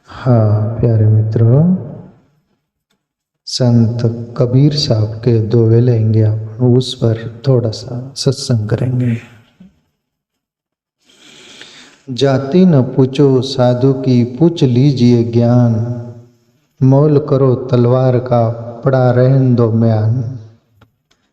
हाँ प्यारे मित्रों, संत कबीर साहब के दोहे लेंगे आप, उस पर थोड़ा सा सत्संग करेंगे। जाति न पूछो साधु की, पूछ लीजिए ज्ञान। मोल करो तलवार का, पड़ा रहन दो म्यान।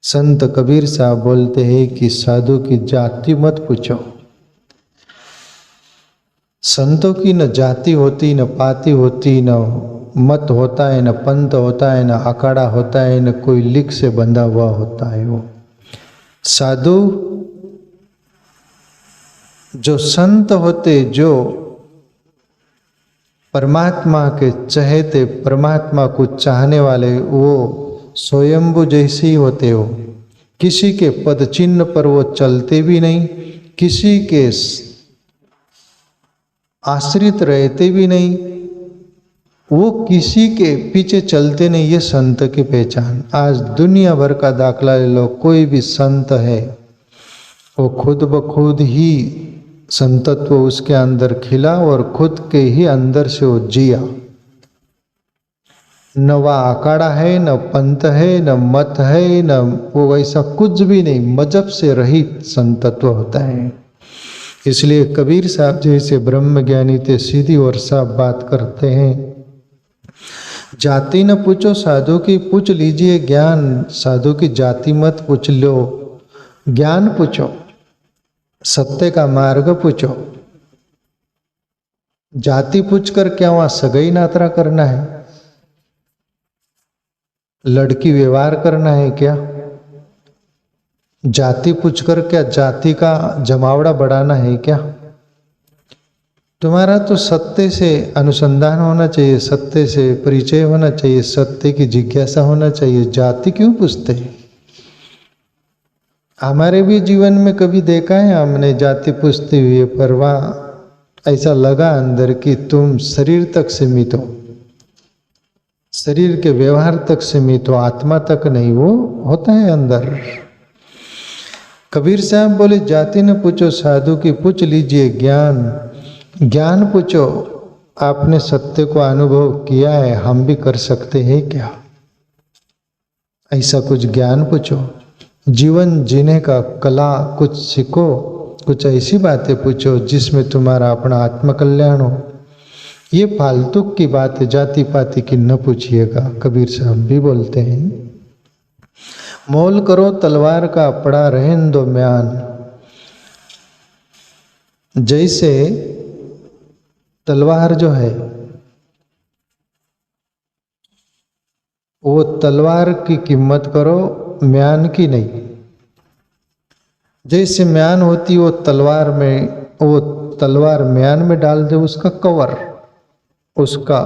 संत कबीर साहब बोलते हैं कि साधु की जाति मत पूछो। संतों की न जाति होती, न पाति होती, न मत होता है, न पंथ होता है, न अखाड़ा होता है, न कोई लिख से बंधा हुआ होता है। वो साधु जो संत होते, जो परमात्मा के चहेते, परमात्मा को चाहने वाले, वो स्वयंभू जैसे ही होते हो। किसी के पद चिन्ह पर वो चलते भी नहीं, किसी के आश्रित रहते भी नहीं, वो किसी के पीछे चलते नहीं। ये संत की पहचान। आज दुनिया भर का दाखला ले लो, कोई भी संत है वो खुद ब खुद ही संतत्व उसके अंदर खिला और खुद के ही अंदर से वो जिया। न वह अखाड़ा है, न पंथ है, न मत है, न वो वैसा कुछ भी नहीं, मजहब से रहित संतत्व होता है। इसलिए कबीर साहब जैसे ब्रह्म ज्ञानी थे, सीधी और साफ बात करते हैं। जाति न पूछो साधु की, पूछ लीजिए ज्ञान। साधु की जाति मत पूछ लो, ज्ञान पूछो, सत्य का मार्ग पूछो। जाति पूछकर क्या वहां सगाई नातरा करना है? लड़की व्यवहार करना है क्या? जाति पूछकर क्या जाति का जमावड़ा बढ़ाना है क्या? तुम्हारा तो सत्य से अनुसंधान होना चाहिए, सत्य से परिचय होना चाहिए, सत्य की जिज्ञासा होना चाहिए। जाति क्यों पूछते हैं? हमारे भी जीवन में कभी देखा है हमने जाति पूछते हुए, पर वह ऐसा लगा अंदर कि तुम शरीर तक सीमित हो, शरीर के व्यवहार तक सीमित हो, आत्मा तक नहीं। वो होता है अंदर। कबीर साहब बोले जाति न पूछो साधु की, पूछ लीजिए ज्ञान। ज्ञान पूछो, आपने सत्य को अनुभव किया है, हम भी कर सकते हैं क्या? ऐसा कुछ ज्ञान पूछो। जीवन जीने का कला कुछ सीखो, कुछ ऐसी बातें पूछो जिसमें तुम्हारा अपना आत्मकल्याण हो। ये फालतू की बात है, जाति पाति की न पूछिएगा। कबीर साहब भी बोलते हैं, मोल करो तलवार का, पड़ा रहन दो म्यान। जैसे तलवार जो है, वो तलवार की कीमत करो, म्यान की नहीं। जैसे म्यान होती वो तलवार में, वो तलवार म्यान में डाल दे, उसका कवर, उसका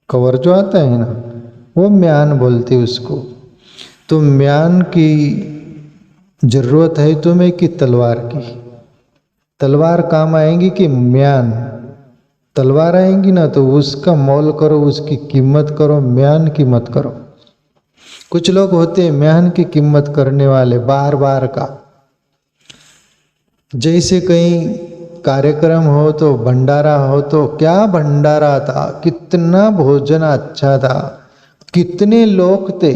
कवर जो आता है ना, वो म्यान बोलते उसको। तो म्यान की जरूरत है तुम्हें कि तलवार की? तलवार काम आएंगी कि म्यान? तलवार आएंगी ना, तो उसका मोल करो, उसकी कीमत करो, म्यान की मत करो। कुछ लोग होते हैं म्यान की कीमत करने वाले, बार बार का। जैसे कहीं कार्यक्रम हो तो, भंडारा हो तो, क्या भंडारा था, कितना भोजन अच्छा था, कितने लोग थे,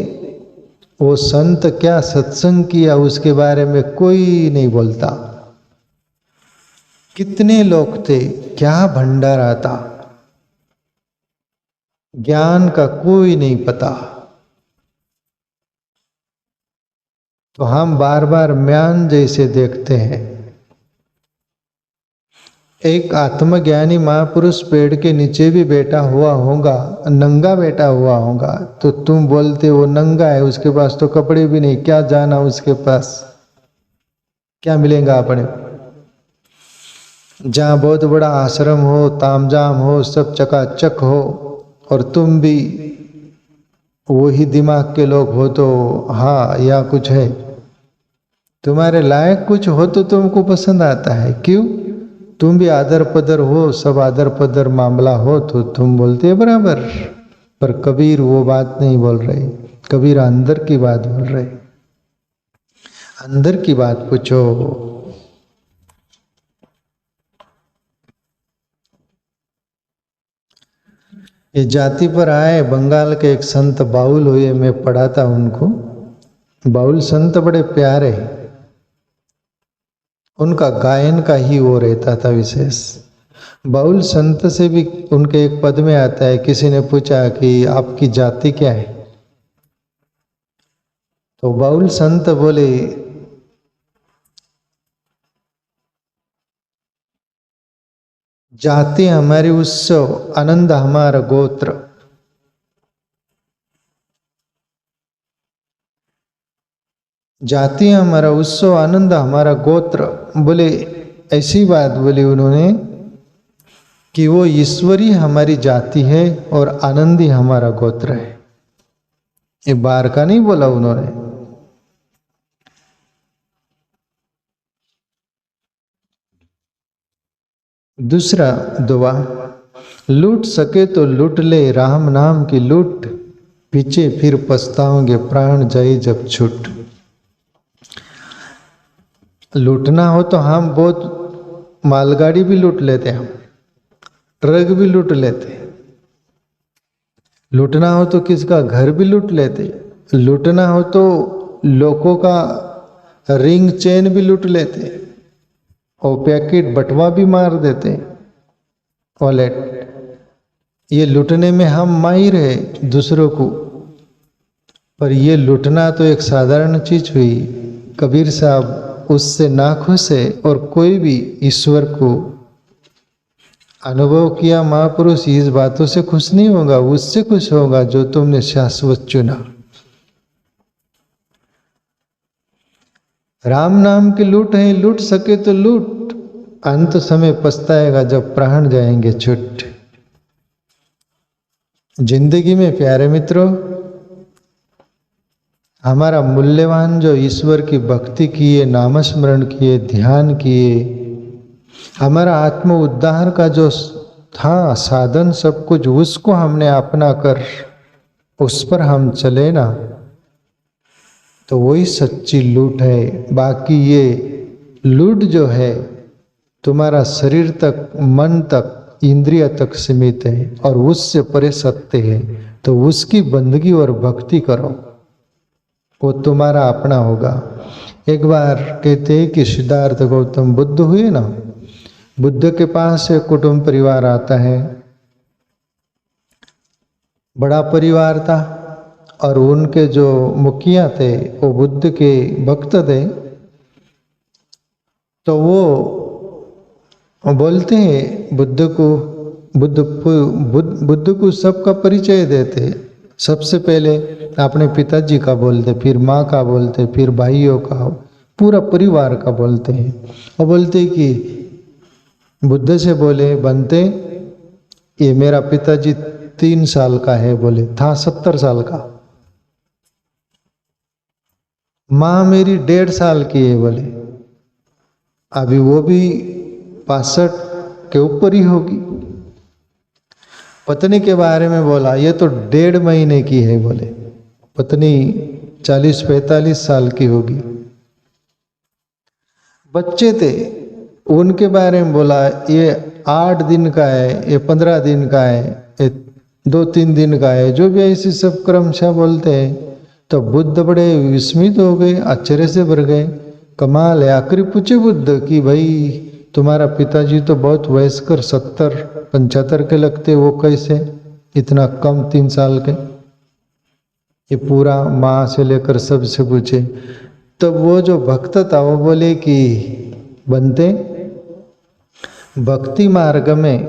वो संत क्या सत्संग किया उसके बारे में कोई नहीं बोलता। कितने लोग थे, क्या भंडारा था, ज्ञान का कोई नहीं पता। तो हम बार बार म्यान जैसे देखते हैं। एक आत्मज्ञानी महापुरुष पेड़ के नीचे भी बैठा हुआ होगा, नंगा बैठा हुआ होगा, तो तुम बोलते वो नंगा है, उसके पास तो कपड़े भी नहीं, क्या जाना उसके पास, क्या मिलेगा अपने? जहाँ बहुत बड़ा आश्रम हो, तामझाम हो, सब चकाचक हो, और तुम भी वही दिमाग के लोग हो, तो हाँ या कुछ है, तुम्हारे लायक कुछ हो तो तुमको पसंद आता है। क्यों? तुम भी आदर पदर हो, सब आदर पदर मामला हो, तो तुम बोलते हैं बराबर। पर कबीर वो बात नहीं बोल रहे, कबीर अंदर की बात बोल रहे। अंदर की बात पूछो। ये जाति पर आए बंगाल के एक संत बाउल हुए, मैं पढ़ा था उनको। बाउल संत बड़े प्यारे, उनका गायन का ही वो रहता था विशेष। बाउल संत से भी उनके एक पद में आता है, किसी ने पूछा कि आपकी जाति क्या है, तो बाउल संत बोले जाति हमारी उत्सव, आनंद हमारा गोत्र। जाति हमारा उत्सव, आनंद हमारा गोत्र। बोले ऐसी बात बोली उन्होंने कि वो ईश्वरी हमारी जाति है और आनंदी हमारा गोत्र है। ये बार का नहीं बोला उन्होंने। दूसरा दुआ, लूट सके तो लूट ले राम नाम की लूट, पीछे फिर पछताओगे प्राण जाए जब छूट। लूटना हो तो हम बहुत मालगाड़ी भी लूट लेते, हम ट्रक भी लूट लेते। लूटना हो तो किसका घर भी लूट लेते। लूटना हो तो लोगों का रिंग चेन भी लूट लेते और पैकेट बटवा भी मार देते, वॉलेट। ये लूटने में हम माहिर है दूसरों को, पर ये लूटना तो एक साधारण चीज हुई। कबीर साहब उससे नाखुश है और कोई भी ईश्वर को अनुभव किया महापुरुष इस बातों से खुश नहीं होगा, उससे खुश होगा जो तुमने शाश्वत चुना। राम नाम की लूट है, लूट सके तो लूट, अंत समय पछताएगा जब प्राण जाएंगे छूट। जिंदगी में प्यारे मित्रों, हमारा मूल्यवान जो ईश्वर की भक्ति किए, नामस्मरण किए, ध्यान किए, हमारा आत्म उद्धार का जो था साधन सब कुछ, उसको हमने अपना कर उस पर हम चले ना, तो वही सच्ची लूट है। बाकी ये लूट जो है तुम्हारा शरीर तक, मन तक, इंद्रिय तक सीमित है और उससे परे सत्य है। तो उसकी बंदगी और भक्ति करो, वो तुम्हारा अपना होगा। एक बार कहते हैं कि सिद्धार्थ गौतम बुद्ध हुए ना, बुद्ध के पास एक कुटुंब परिवार आता है, बड़ा परिवार था और उनके जो मुखिया थे वो बुद्ध के भक्त थे। तो वो बोलते हैं बुद्ध को, बुद्ध को सबका परिचय देते। सबसे पहले अपने पिताजी का बोलते, फिर माँ का बोलते, फिर भाइयों का, पूरा परिवार का बोलते हैं। और बोलते कि बुद्ध से बोले बनते, ये मेरा पिताजी 3 साल का है, बोले था 70 साल का। माँ मेरी 1.5 साल की है, बोले अभी वो भी 65 के ऊपर ही होगी। पत्नी के बारे में बोला ये तो 1.5 महीने की है, बोले पत्नी 40-45 साल की होगी। बच्चे थे उनके बारे में बोला ये 8 दिन का है, ये 15 दिन का है, ये 2-3 दिन का है, जो भी ऐसे सब क्रमशः बोलते हैं। तो बुद्ध बड़े विस्मित हो गए, आश्चर्य से भर गए। कमाल है। आखिरी पूछे बुद्ध कि भाई तुम्हारा पिताजी तो बहुत वयस्कर 70-75 के लगते, वो कैसे इतना कम 3 साल के? ये पूरा माँ से लेकर सबसे पूछे। तो वो जो भक्त था वो बोले कि बनते, भक्ति मार्ग में,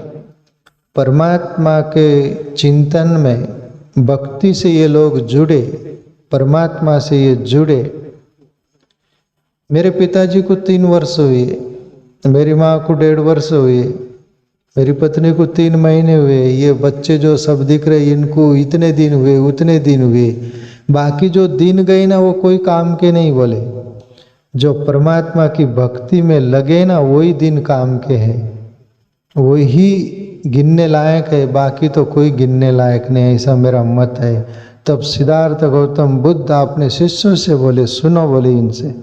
परमात्मा के चिंतन में, भक्ति से ये लोग जुड़े, परमात्मा से ये जुड़े। मेरे पिताजी को 3 वर्ष हुए, मेरी माँ को 1.5 वर्ष हुए, मेरी पत्नी को 3 महीने हुए, ये बच्चे जो सब दिख रहे इनको इतने दिन हुए, उतने दिन हुए। बाकी जो दिन गए ना वो कोई काम के नहीं, बोले जो परमात्मा की भक्ति में लगे ना वही दिन काम के हैं, वही गिनने लायक है, बाकी तो कोई गिनने लायक नहीं, ऐसा मेरा मत है। तब सिद्धार्थ गौतम बुद्ध अपने शिष्यों से बोले सुनो, बोले इनसे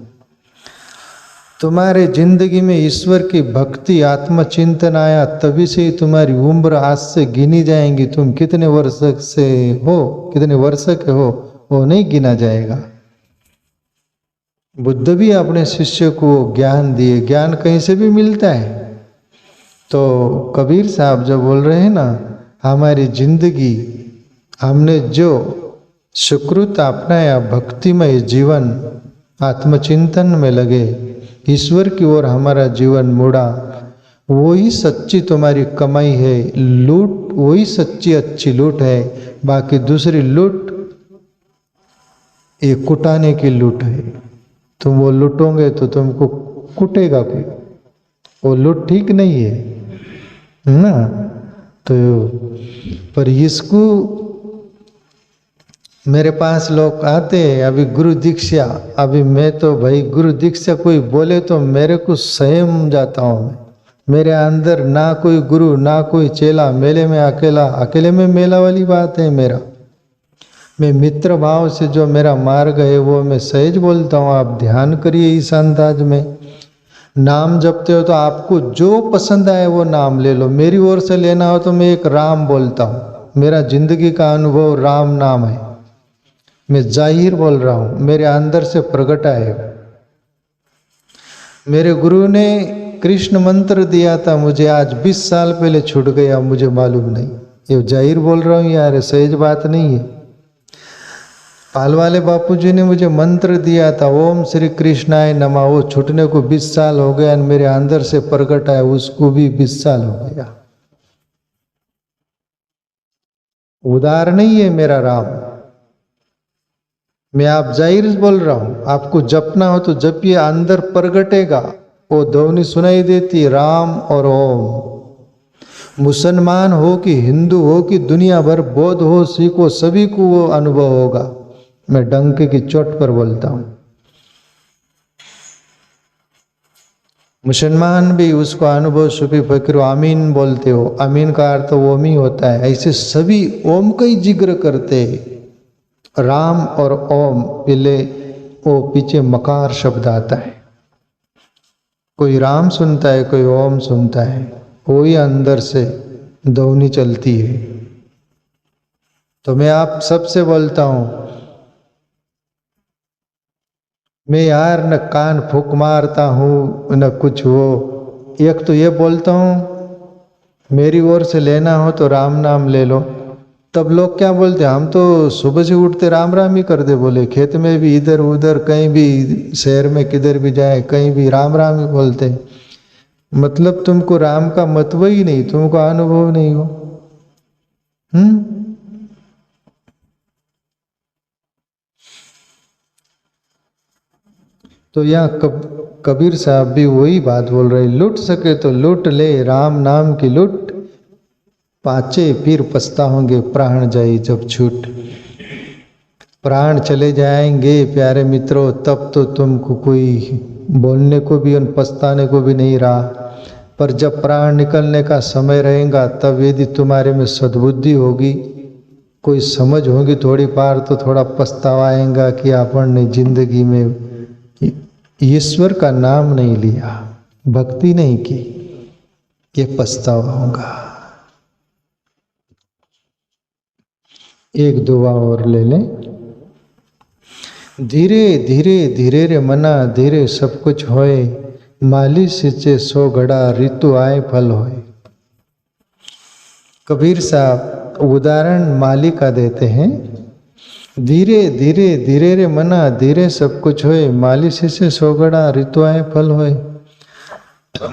तुम्हारे जिंदगी में ईश्वर की भक्ति आत्मचिंतन आया, तभी से ही तुम्हारी उम्र आज से गिनी जाएंगी। तुम कितने वर्ष से हो, कितने वर्ष के हो, वो नहीं गिना जाएगा। बुद्ध भी अपने शिष्य को ज्ञान दिए। ज्ञान कहीं से भी मिलता है। तो कबीर साहब जो बोल रहे हैं ना, हमारी जिंदगी, हमने जो सुकृत अपनाया, भक्तिमय जीवन, आत्मचिंतन में लगे, ईश्वर की ओर हमारा जीवन मुड़ा, वही सच्ची तुम्हारी कमाई है। लूट वही सच्ची अच्छी लूट है। बाकी दूसरी लूट ये कुटाने की लूट है। तुम वो लूटोगे तो तुमको कुटेगा कोई, वो लूट ठीक नहीं है ना। तो पर इसको मेरे पास लोग आते हैं, अभी गुरु दीक्षा, अभी मैं तो भाई गुरु दीक्षा कोई बोले तो मेरे को सहम जाता हूँ मैं। मेरे अंदर ना कोई गुरु ना कोई चेला, मेले में अकेला, अकेले में मेला वाली बात है मेरा। मैं मित्र भाव से जो मेरा मार्ग है वो मैं सहज बोलता हूँ। आप ध्यान करिए इस अंदाज में। नाम जपते हो तो आपको जो पसंद आए वो नाम ले लो। मेरी ओर से लेना हो तो मैं एक राम बोलता हूँ। मेरा जिंदगी का अनुभव राम नाम है। मैं जाहिर बोल रहा हूँ, मेरे अंदर से प्रकट है। मेरे गुरु ने कृष्ण मंत्र दिया था मुझे, आज 20 साल पहले छूट गया, मुझे मालूम नहीं। ये जाहिर बोल रहा हूँ यार, सहज बात नहीं है। पाल वाले बापू जी ने मुझे मंत्र दिया था, ओम श्री कृष्णाय नमः, वो छूटने को 20 साल हो गया। मेरे अंदर से प्रकट है, उसको भी 20 साल हो गया। उदार नहीं है मेरा राम। मैं आप जाहिर बोल रहा हूं। आपको जपना हो तो जपिए, अंदर प्रगटेगा। वो ध्वनि सुनाई देती, राम और ओम। मुसलमान हो कि हिंदू हो कि दुनिया भर, बौद्ध हो, सिख हो, सभी को वो अनुभव होगा। मैं डंके की चोट पर बोलता हूं। मुसलमान भी उसको अनुभव सुफी फकीर आमीन बोलते हो। आमीन का अर्थ ओम ही होता है। ऐसे सभी ओम का ही जिक्र करते हैं। राम और ओम, पहले वो पीछे मकार शब्द आता है। कोई राम सुनता है, कोई ओम सुनता है, कोई अंदर से ध्वनि चलती है। तो मैं आप सबसे बोलता हूं, मैं यार न कान फूक मारता हूं न कुछ हो। एक तो ये बोलता हूं, मेरी ओर से लेना हो तो राम नाम ले लो। तब लोग क्या बोलते, हम तो सुबह से उठते राम राम ही कर दे। बोले खेत में भी, इधर उधर कहीं भी, शहर में किधर भी जाए कहीं भी राम राम ही बोलते। मतलब तुमको राम का महत्व ही नहीं, तुमको अनुभव नहीं हो। तो यहाँ कबीर साहब भी वही बात बोल रहे, लूट सके तो लूट ले, राम नाम की लूट, पाचे फिर पछताओगे प्राण जाए जब छूट। प्राण चले जाएंगे प्यारे मित्रों, तब तो तुमको कोई बोलने को भी और पछताने को भी नहीं रहा। पर जब प्राण निकलने का समय रहेगा, तब यदि तुम्हारे में सद्बुद्धि होगी, कोई समझ होगी थोड़ी पार, तो थोड़ा पछतावा आएगा कि अपन ने जिंदगी में ईश्वर का नाम नहीं लिया, भक्ति नहीं की, ये पछतावा होगा। एक दुआ और ले लें। धीरे धीरे धीरे रे मना, धीरे सब कुछ होए, माली सिंचे सो घड़ा, ऋतु आए फल होए। कबीर साहब उदाहरण माली का देते हैं। धीरे धीरे धीरे रे मना, धीरे सब कुछ होए, माली सिंचे सो घड़ा, ऋतु आए फल होए।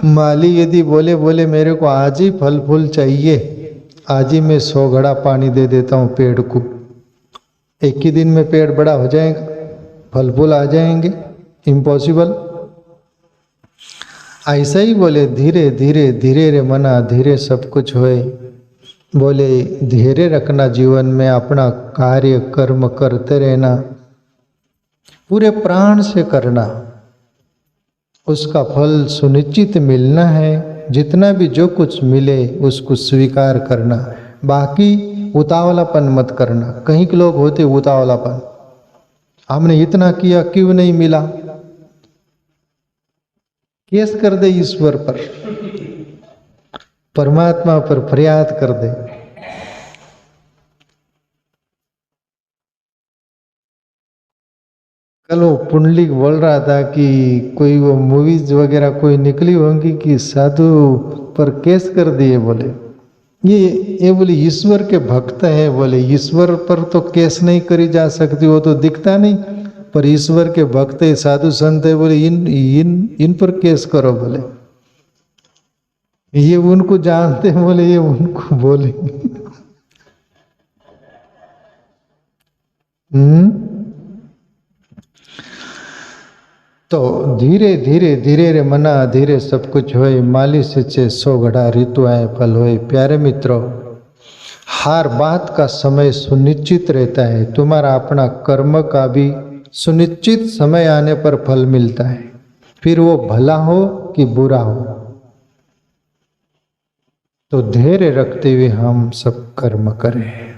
माली यदि बोले बोले मेरे को आज ही फल फूल चाहिए, आज ही मैं 100 घड़ा पानी दे देता हूँ पेड़ को, एक ही दिन में पेड़ बड़ा हो जाएगा, फल फूल आ जाएंगे, इम्पॉसिबल। ऐसा ही बोले धीरे धीरे धीरे रे मना, धीरे सब कुछ होए। बोले धैर्य रखना, जीवन में अपना कार्य कर्म करते रहना, पूरे प्राण से करना, उसका फल सुनिश्चित मिलना है। जितना भी जो कुछ मिले उसको स्वीकार करना, बाकी उतावलापन मत करना। कहीं के लोग होते उतावलापन, हमने इतना किया क्यों नहीं मिला, केस कर दे ईश्वर पर, परमात्मा पर फरियाद कर दे। कल वो पुंडलिक बोल रहा था कि कोई वो मूवीज वगैरह कोई निकली होंगी कि साधु पर केस कर दिए, बोले ये बोले ईश्वर के भक्त हैं, बोले ईश्वर पर तो केस नहीं करी जा सकती, वो तो दिखता नहीं, पर ईश्वर के भक्त है, साधु संत है, बोले इन पर केस करो, बोले ये उनको जानते हैं, बोले ये उनको बोले। तो धीरे धीरे धीरे रे मना धीरे सब कुछ होए, माली सिंचे 100 घड़ा ऋतु आए फल होए। प्यारे मित्रों, हर बात का समय सुनिश्चित रहता है, तुम्हारा अपना कर्म का भी सुनिश्चित समय आने पर फल मिलता है, फिर वो भला हो कि बुरा हो। तो धैर्य रखते हुए हम सब कर्म करें।